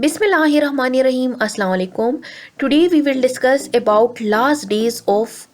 Bismillahirrahmanirrahim. Assalamu alaikum. Today we will discuss about last days of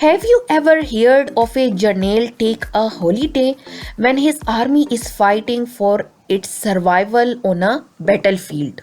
Have you ever heard of a general take a holiday when his army is fighting for its survival on a battlefield?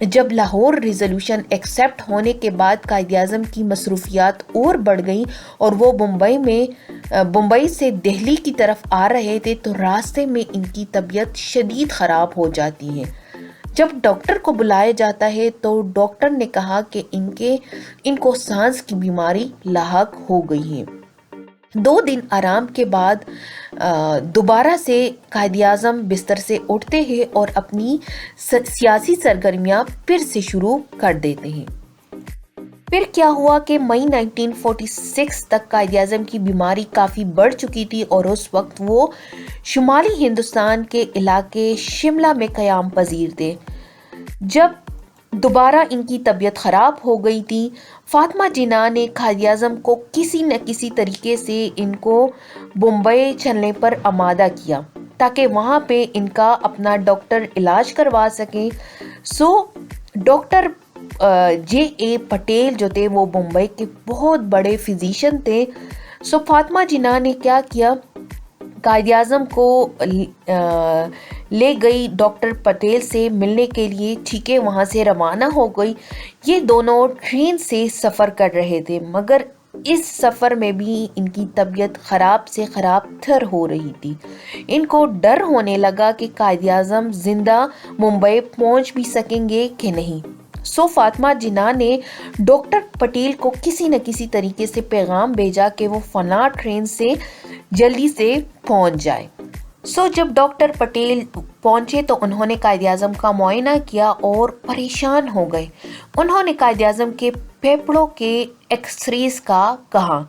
جب Lahore resolution accept ہونے کے بعد قائد اعظم کی مصروفیات اور بڑھ گئیں اور وہ بمبئی سے دہلی کی طرف آ رہے تھے تو راستے میں ان کی طبیعت شدید خراب ہو جاتی ہے۔ جب ڈاکٹر کو بلایا جاتا ہے تو ڈاکٹر نے کہا کہ ان کو سانس کی بیماری لاحق ہو گئی ہے۔ 2 دن آرام کے بعد دوبارہ سے قائد اعظم بستر سے اٹھتے ہیں اور اپنی سیاسی سرگرمیاں پھر سے شروع کر دیتے ہیں۔ پھر کیا ہوا کہ مئی 1946 تک قائد اعظم کی بیماری کافی بڑھ چکی تھی اور اس وقت وہ شمالی ہندوستان کے علاقے شملہ میں قیام پذیر تھے۔ جب دوبارہ ان کی طبیعت خراب ہو گئی تھی، فاطمہ جناح نے قائد اعظم کو کسی نہ کسی طریقے سے ان کو بمبئی چلنے پر آمادہ کیا تاکہ وہاں پہ ان کا اپنا ڈاکٹر علاج کروا سکیں۔ ڈاکٹر جے اے پٹیل جو تھے وہ بمبئی کے بہت بڑے فزیشین تھے۔ فاطمہ جناح نے کیا کیا، قائد اعظم کو لے گئی ڈاکٹر پٹیل سے ملنے کے لیے، ٹھیک ہے، وہاں سے روانہ ہو گئی۔ یہ دونوں ٹرین سے سفر کر رہے تھے، مگر اس سفر میں بھی ان کی طبیعت خراب سے خراب تر ہو رہی تھی۔ ان کو ڈر ہونے لگا کہ قائد اعظم زندہ ممبئی پہنچ بھی سکیں گے کہ نہیں۔ فاطمہ جناح نے ڈاکٹر پٹیل کو کسی نہ کسی طریقے سے پیغام بھیجا کہ وہ فلاں ٹرین سے جلدی سے پہنچ جائے۔ جب ڈاکٹر پٹیل پہنچے تو انہوں نے قائد اعظم کا معائنہ کیا اور پریشان ہو گئے۔ انہوں نے قائد اعظم کے پھیپھڑوں کے ایکس ریز کا کہا۔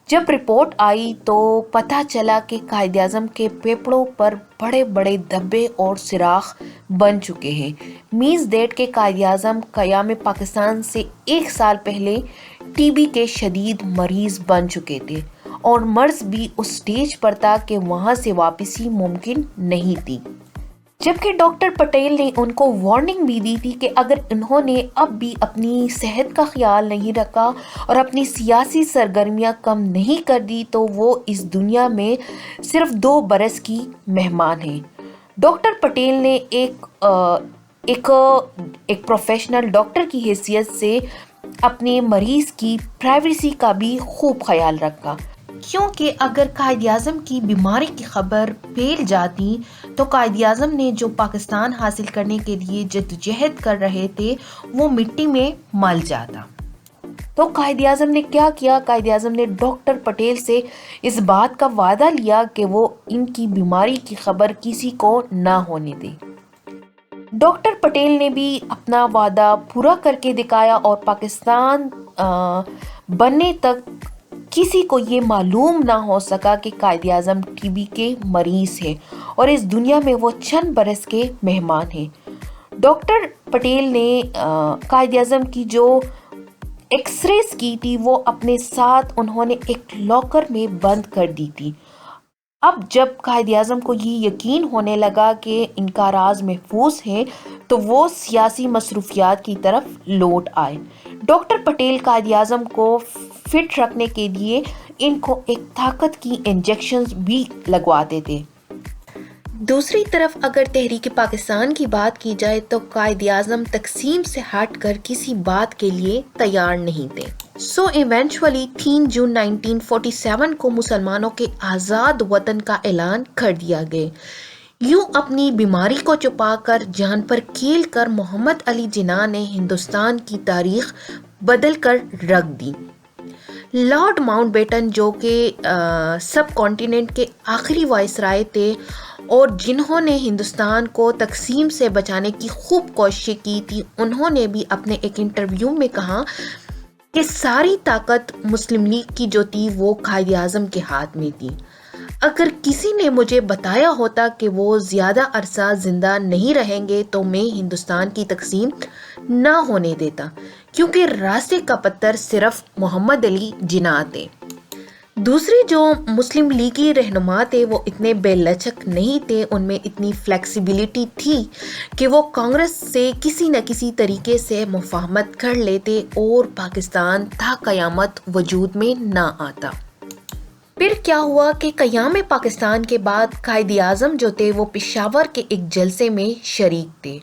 جب رپورٹ آئی تو پتہ چلا کہ قائد اعظم کے پھیپھڑوں پر بڑے بڑے دھبے اور سوراخ بن چکے ہیں۔ میز ڈیٹ کے قائد اعظم قیام پاکستان سے 1 سال پہلے ٹی بی کے شدید مریض بن چکے تھے اور مرض بھی اس سٹیج پر تھا کہ وہاں سے واپسی ممکن نہیں تھی۔ جبکہ ڈاکٹر پٹیل نے ان کو وارننگ بھی دی تھی کہ اگر انہوں نے اب بھی اپنی صحت کا خیال نہیں رکھا اور اپنی سیاسی سرگرمیاں کم نہیں کر دی تو وہ اس دنیا میں صرف 2 برس کی مہمان ہیں۔ ڈاکٹر پٹیل نے ایک پروفیشنل ڈاکٹر کی حیثیت سے اپنے مریض کی پرائیویسی کا بھی خوب خیال رکھا، کیونکہ اگر قائد اعظم کی بیماری کی خبر پھیل جاتی تو قائد اعظم نے جو پاکستان حاصل کرنے کے لیے جدوجہد کر رہے تھے وہ مٹی میں مل جاتا۔ تو قائد اعظم نے کیا کیا، قائد اعظم نے ڈاکٹر پٹیل سے اس بات کا وعدہ لیا کہ وہ ان کی بیماری کی خبر کسی کو نہ ہونے دے۔ ڈاکٹر پٹیل نے بھی اپنا وعدہ پورا کر کے دکھایا اور پاکستان بننے تک کسی کو یہ معلوم نہ ہو سکا کہ قائد اعظم ٹی بی کے مریض ہیں اور اس دنیا میں وہ چند برس کے مہمان ہیں۔ ڈاکٹر پٹیل نے قائد اعظم کی جو ایکس ریز کی تھی وہ اپنے ساتھ انہوں نے ایک لاکر میں بند کر دی تھی۔ اب جب قائد اعظم کو یہ یقین ہونے لگا کہ ان کا راز محفوظ ہے تو وہ سیاسی مصروفیات کی طرف لوٹ آئے۔ ڈاکٹر پٹیل قائد اعظم کو فٹ رکھنے کے لیے ان کو ایک طاقت کی انجیکشنز بھی لگواتے تھے۔ دوسری طرف اگر تحریک پاکستان کی بات کی جائے تو قائد اعظم تقسیم سے ہٹ کر کسی بات کے لیے تیار نہیں تھے۔ ایونچولی 3 جون 1947 کو مسلمانوں کے آزاد وطن کا اعلان کر دیا گیا۔ یوں اپنی بیماری کو چھپا کر جان پر کھیل کر محمد علی جناح نے ہندوستان کی تاریخ بدل کر رکھ دی۔ لارڈ ماؤنٹ بیٹن جو کہ سب کانٹیننٹ کے آخری وائسرائے تھے اور جنہوں نے ہندوستان کو تقسیم سے بچانے کی خوب کوششیں کی تھی، انہوں نے بھی اپنے ایک انٹرویو میں کہا کہ ساری طاقت مسلم لیگ کی جو تھی وہ قائد اعظم کے ہاتھ میں تھی۔ اگر کسی نے مجھے بتایا ہوتا کہ وہ زیادہ عرصہ زندہ نہیں رہیں گے تو میں ہندوستان کی تقسیم نہ ہونے دیتا، کیونکہ راستے کا پتھر صرف محمد علی جناح تھے۔ دوسری جو مسلم لیگی رہنما تھے وہ اتنے بے لچک نہیں تھے، ان میں اتنی فلیکسیبلٹی تھی کہ وہ کانگریس سے کسی نہ کسی طریقے سے مفاہمت کر لیتے اور پاکستان تا قیامت وجود میں نہ آتا۔ پھر کیا ہوا کہ قیام پاکستان کے بعد قائد اعظم جو تھے وہ پشاور کے ایک جلسے میں شریک تھے۔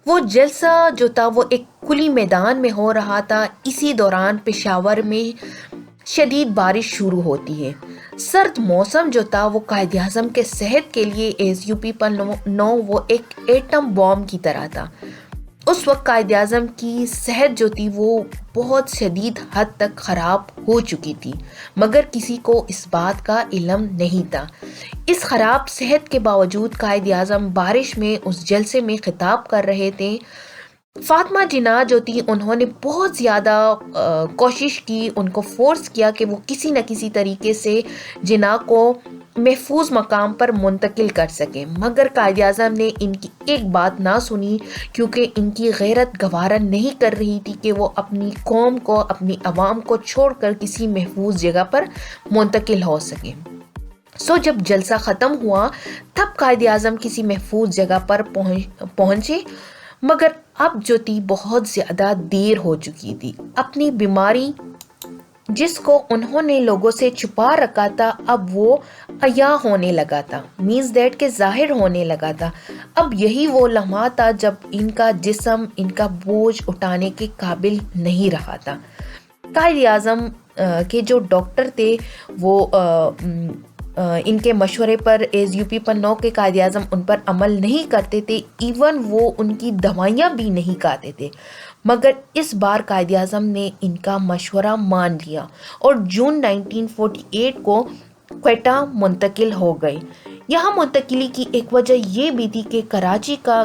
وہ جلسہ جو تھا وہ ایک کھلی میدان میں ہو رہا تھا۔ اسی دوران پشاور میں شدید بارش شروع ہوتی ہے۔ سرد موسم جو تھا وہ قائد اعظم کے صحت کے لیے SUP-9 وہ ایک ایٹم بام کی طرح تھا۔ اس وقت قائد اعظم کی صحت جو تھی وہ بہت شدید حد تک خراب ہو چکی تھی، مگر کسی کو اس بات کا علم نہیں تھا۔ اس خراب صحت کے باوجود قائد اعظم بارش میں اس جلسے میں خطاب کر رہے تھے۔ فاطمہ جناح جو تھی انہوں نے بہت زیادہ کوشش کی، ان کو فورس کیا کہ وہ کسی نہ کسی طریقے سے جناح کو محفوظ مقام پر منتقل کر سکیں، مگر قائد اعظم نے ان کی ایک بات نہ سنی، کیونکہ ان کی غیرت گوارا نہیں کر رہی تھی کہ وہ اپنی قوم کو، اپنی عوام کو چھوڑ کر کسی محفوظ جگہ پر منتقل ہو سکیں۔ جب جلسہ ختم ہوا تب قائد اعظم کسی محفوظ جگہ پر پہنچے، مگر اب جو تھی بہت زیادہ دیر ہو چکی تھی۔ اپنی بیماری جس کو انہوں نے لوگوں سے چھپا رکھا تھا اب وہ عیاں ہونے لگا تھا، مینز دیٹ کے ظاہر ہونے لگا تھا۔ اب یہی وہ لمحہ تھا جب ان کا جسم ان کا بوجھ اٹھانے کے قابل نہیں رہا تھا۔ قائد اعظم کے جو ڈاکٹر تھے وہ ان کے مشورے پر SUP-9 کے قائد اعظم ان پر عمل نہیں کرتے تھے، ایون وہ ان کی دوائیاں بھی نہیں کھاتے تھے، مگر اس بار قائد اعظم نے ان کا مشورہ مان لیا اور جون 1948 کو کوئٹہ منتقل ہو گئے۔ یہاں منتقلی کی ایک وجہ یہ بھی تھی کہ کراچی کا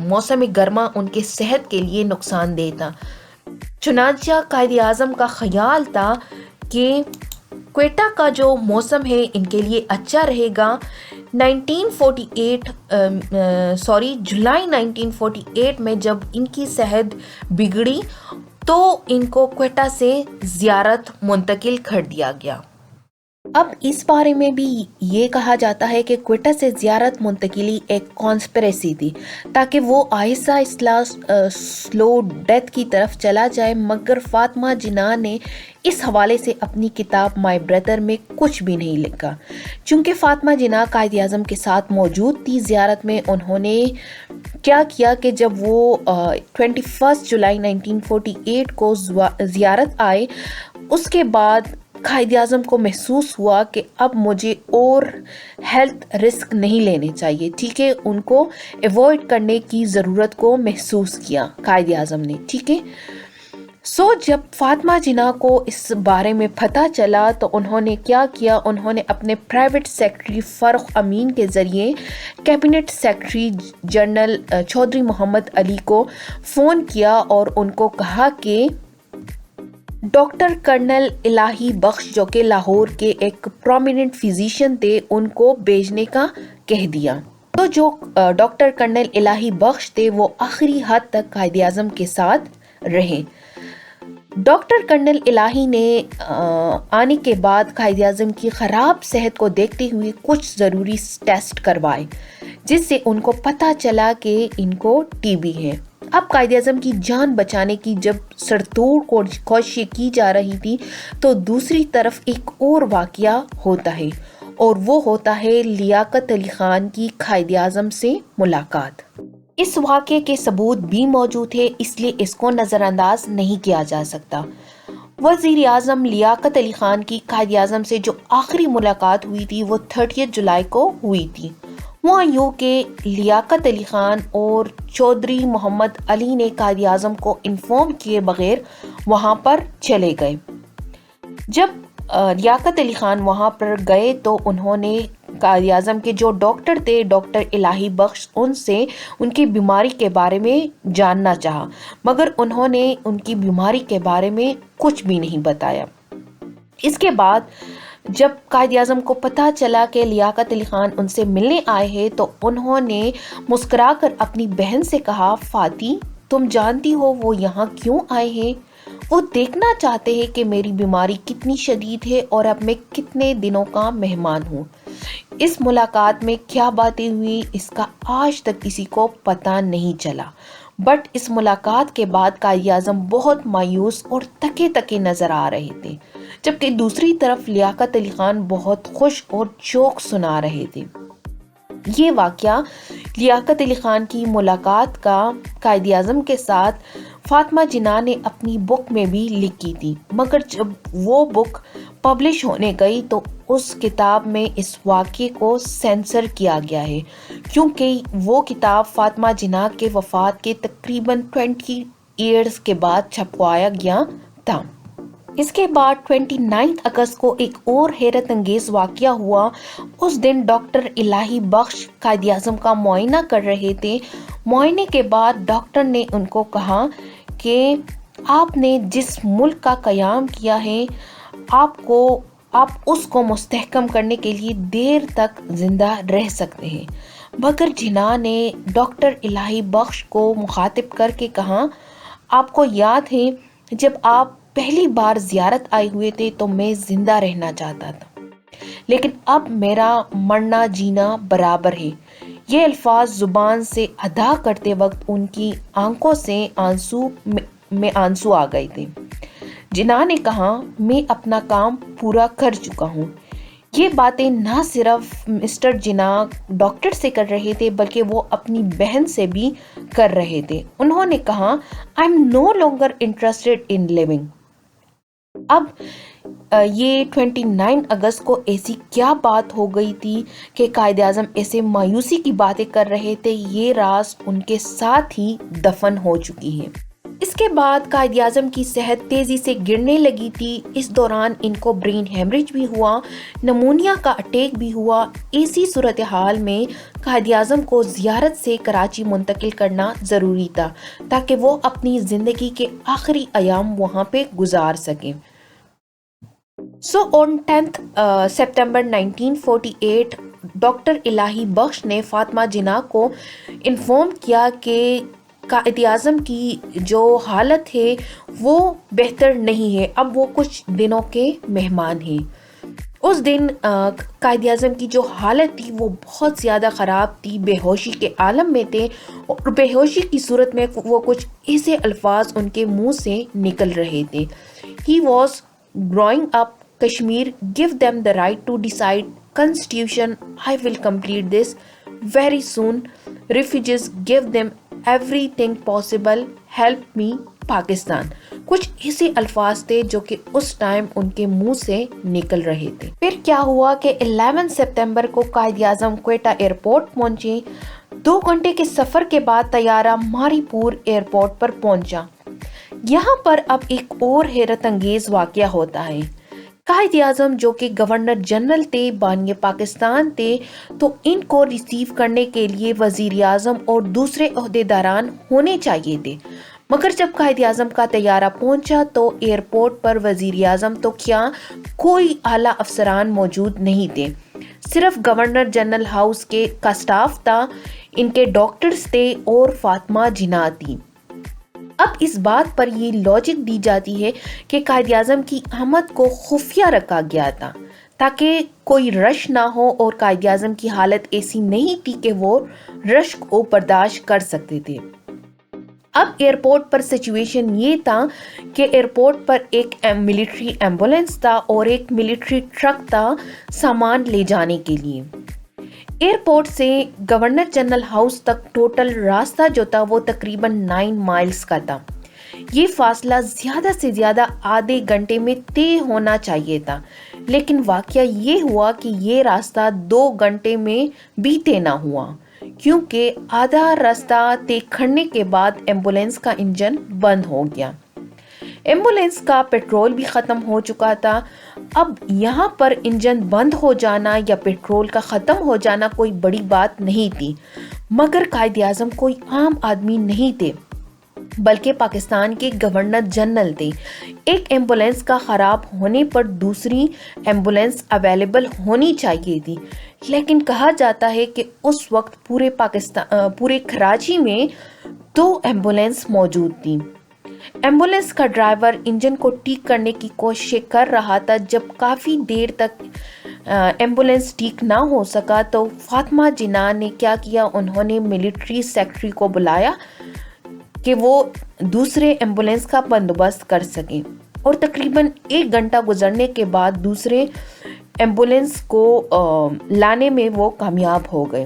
موسم گرما ان کے صحت کے لیے نقصان دہ تھا، چنانچہ قائد اعظم کا خیال تھا کہ کوئٹہ کا جو موسم ہے ان کے لیے اچھا رہے گا۔ جولائی 1948 میں جب ان کی صحت بگڑی تو ان کو کوئٹہ سے زیارت منتقل کر دیا گیا۔ اب اس بارے میں بھی یہ کہا جاتا ہے کہ کوئٹہ سے زیارت منتقلی ایک کانسپریسی تھی تاکہ وہ آہستہ آہستہ سلو ڈیتھ کی طرف چلا جائے، مگر فاطمہ جناح نے اس حوالے سے اپنی کتاب مائی بردر میں کچھ بھی نہیں لکھا۔ چونکہ فاطمہ جناح قائد اعظم کے ساتھ موجود تھی زیارت میں، انہوں نے کیا کیا کہ جب وہ 21 جولائی 1948 کو زیارت آئے، اس کے بعد قائد اعظم کو محسوس ہوا کہ اب مجھے اور ہیلتھ رسک نہیں لینے چاہیے، ٹھیک ہے، ان کو ایوائڈ کرنے کی ضرورت کو محسوس کیا قائد اعظم نے، ٹھیک ہے۔ جب فاطمہ جناح کو اس بارے میں پتہ چلا تو انہوں نے کیا کیا، انہوں نے اپنے پرائیویٹ سیکرٹری فاروق امین کے ذریعے کیبنٹ سیکرٹری جنرل چودھری محمد علی کو فون کیا اور ان کو کہا کہ ڈاکٹر کرنل الہی بخش جو کہ لاہور کے ایک پرومیننٹ فزیشین تھے ان کو بھیجنے کا کہہ دیا۔ تو جو ڈاکٹر کرنل الہی بخش تھے وہ آخری حد تک قائد اعظم کے ساتھ رہے۔ ڈاکٹر کرنل الہی نے آنے کے بعد قائد اعظم کی خراب صحت کو دیکھتے ہوئے کچھ ضروری ٹیسٹ کروائے، جس سے ان کو پتہ چلا کہ ان کو TB ہے۔ اب قائد اعظم کی جان بچانے کی جب سرتوڑ کوششیں کی جا رہی تھی تو دوسری طرف ایک اور واقعہ ہوتا ہے، اور وہ ہوتا ہے لیاقت علی خان کی قائد اعظم سے ملاقات۔ اس واقعے کے ثبوت بھی موجود ہے، اس لیے اس کو نظر انداز نہیں کیا جا سکتا۔ وزیر اعظم لیاقت علی خان کی قائد اعظم سے جو آخری ملاقات ہوئی تھی وہ 30 جولائی کو ہوئی تھی۔ وہاں یوں کہ لیاقت علی خان اور چودھری محمد علی نے قائد اعظم کو انفارم کیے بغیر وہاں پر چلے گئے۔ جب لیاقت علی خان وہاں پر گئے تو انہوں نے قائد اعظم کے جو ڈاکٹر تھے ڈاکٹر الہی بخش ان سے ان کی بیماری کے بارے میں جاننا چاہا، مگر انہوں نے ان کی بیماری کے بارے میں کچھ بھی نہیں بتایا۔ اس کے بعد جب قائد اعظم کو پتہ چلا کہ لیاقت علی خان ان سے ملنے آئے ہیں تو انہوں نے مسکرا کر اپنی بہن سے کہا، فاطی تم جانتی ہو وہ یہاں کیوں آئے ہیں؟ وہ دیکھنا چاہتے ہیں کہ میری بیماری کتنی شدید ہے اور اب میں کتنے دنوں کا مہمان ہوں۔ اس ملاقات میں کیا باتیں ہوئی اس کا آج تک کسی کو پتہ نہیں چلا، بٹ اس ملاقات کے بعد قائد اعظم بہت مایوس اور تکے نظر آ رہے تھے، جبکہ دوسری طرف لیاقت علی خان بہت خوش اور جوک سنا رہے تھے۔ یہ واقعہ لیاقت علی خان کی ملاقات کا قائد اعظم کے ساتھ فاطمہ جناح نے اپنی بک میں بھی لکھی تھی، مگر جب وہ بک پبلش ہونے گئی تو اس کتاب میں اس واقعے کو سینسر کیا گیا ہے، کیونکہ وہ کتاب فاطمہ جناح کے وفات کے تقریباً 20 ایئرز کے بعد چھپوایا گیا تھا۔ اس کے بعد 29 اگست کو ایک اور حیرت انگیز واقعہ ہوا۔ اس دن ڈاکٹر الہی بخش قائد اعظم کا معائنہ کر رہے تھے۔ معائنے کے بعد ڈاکٹر نے ان کو کہا کہ آپ نے جس ملک کا قیام کیا ہے، آپ اس کو مستحکم کرنے کے لیے دیر تک زندہ رہ سکتے ہیں۔ مگر جناح نے ڈاکٹر الہی بخش کو مخاطب کر کے کہا، آپ کو یاد ہے جب آپ پہلی بار زیارت آئے ہوئے تھے تو میں زندہ رہنا چاہتا تھا، لیکن اب میرا مرنا جینا برابر ہے۔ یہ الفاظ زبان سے ادا کرتے وقت ان کی آنکھوں سے آنسو آ گئے تھے۔ جناح نے کہا، میں اپنا کام پورا کر چکا ہوں۔ یہ باتیں نہ صرف مسٹر جناح ڈاکٹر سے کر رہے تھے بلکہ وہ اپنی بہن سے بھی کر رہے تھے۔ انہوں نے کہا، I am no longer interested in living۔ اب یہ 29 اگست کو ایسی کیا بات ہو گئی تھی کہ قائد اعظم ایسے مایوسی کی باتیں کر رہے تھے؟ یہ راز ان کے ساتھ ہی دفن ہو چکی ہے۔ اس کے بعد قائد اعظم کی صحت تیزی سے گرنے لگی تھی۔ اس دوران ان کو برین ہیمریج بھی ہوا، نمونیا کا اٹیک بھی ہوا۔ ایسی صورتحال میں قائد اعظم کو زیارت سے کراچی منتقل کرنا ضروری تھا تاکہ وہ اپنی زندگی کے آخری ایام وہاں پہ گزار سکیں۔ On 10 September 1948 ڈاکٹر الہی بخش نے فاطمہ جناح کو انفارم کیا کہ قائد اعظم کی جو حالت ہے وہ بہتر نہیں ہے، اب وہ کچھ دنوں کے مہمان ہیں۔ اس دن قائد اعظم کی جو حالت تھی وہ بہت زیادہ خراب تھی، بے ہوشی کے عالم میں تھے، اور بے ہوشی کی صورت میں وہ کچھ ایسے الفاظ ان کے منہ سے نکل رہے تھے۔ He was growing up Kashmir, give them the right to decide constitution, I will complete this very soon, refugees, give them everything possible, help me Pakistan. کچھ ایسے الفاظ تھے جو کہ اس ٹائم ان کے منہ سے نکل رہے تھے۔ پھر کیا ہوا کہ 11 سپتمبر کو قائد اعظم کوئٹہ ایئرپورٹ پہنچے۔ 2 گھنٹے کے سفر کے بعد طیارہ ماری پور ایئرپورٹ پر پہنچا۔ یہاں پر اب ایک اور حیرت انگیز واقعہ ہوتا ہے۔ قائد اعظم جو کہ گورنر جنرل تھے، بانی پاکستان تھے، تو ان کو ریسیو کرنے کے لیے وزیر اعظم اور دوسرے عہدیداران ہونے چاہیے تھے، مگر جب قائد اعظم کا طیارہ پہنچا تو ایئرپورٹ پر وزیر اعظم تو کیا کوئی اعلیٰ افسران موجود نہیں تھے، صرف گورنر جنرل ہاؤس کا سٹاف تھا، ان کے ڈاکٹرز تھے اور فاطمہ جناح تھی۔ اب اس بات پر یہ لاجک دی جاتی ہے کہ قائد اعظم کی آمد کو خفیہ رکھا گیا تھا تاکہ کوئی رش نہ ہو، اور قائد اعظم کی حالت ایسی نہیں تھی کہ وہ رش کو برداشت کر سکتے تھے۔ اب ایئرپورٹ پر سچویشن یہ تھا کہ ایئرپورٹ پر ایک ملٹری ایمبولینس تھا اور ایک ملٹری ٹرک تھا سامان لے جانے کے لیے۔ ایئرپورٹ سے گورنر جنرل ہاؤس تک ٹوٹل راستہ جو تھا وہ تقریباً 9 مائلز کا تھا۔ یہ فاصلہ زیادہ سے زیادہ آدھے گھنٹے میں طے ہونا چاہیے تھا، لیکن واقعہ یہ ہوا کہ یہ راستہ 2 گھنٹے میں بھی طے نہ ہوا، کیونکہ آدھا راستہ طے کرنے کے بعد ایمبولینس کا انجن بند ہو گیا۔ ایمبولینس کا پیٹرول بھی ختم ہو چکا تھا۔ اب یہاں پر انجن بند ہو جانا یا پیٹرول کا ختم ہو جانا کوئی بڑی بات نہیں تھی، مگر قائد اعظم کوئی عام آدمی نہیں تھے بلکہ پاکستان کے گورنر جنرل تھے۔ ایک ایمبولینس کا خراب ہونے پر دوسری ایمبولینس اویلیبل ہونی چاہیے تھی، لیکن کہا جاتا ہے کہ اس وقت پورے کراچی میں 2 ایمبولینس موجود تھی۔ ایمبولینس کا ڈرائیور انجن کو ٹھیک کرنے کی کوشش کر رہا تھا۔ جب کافی دیر تک ایمبولینس ٹھیک نہ ہو سکا تو فاطمہ جناح نے کیا کیا، انہوں نے ملٹری سیکرٹری کو بلایا کہ وہ دوسرے ایمبولینس کا بندوبست کر سکیں، اور تقریباً 1 گھنٹہ گزرنے کے بعد دوسرے ایمبولینس کو لانے میں وہ کامیاب ہو گئے۔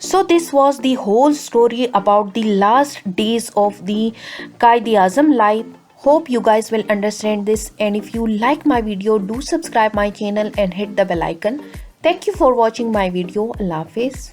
So this was the whole story about the last days of the Quaid-e-Azam life. Hope you guys will understand this, and if you like my video, do subscribe my channel and hit the bell icon. Thank you for watching my video. Allah Hafiz.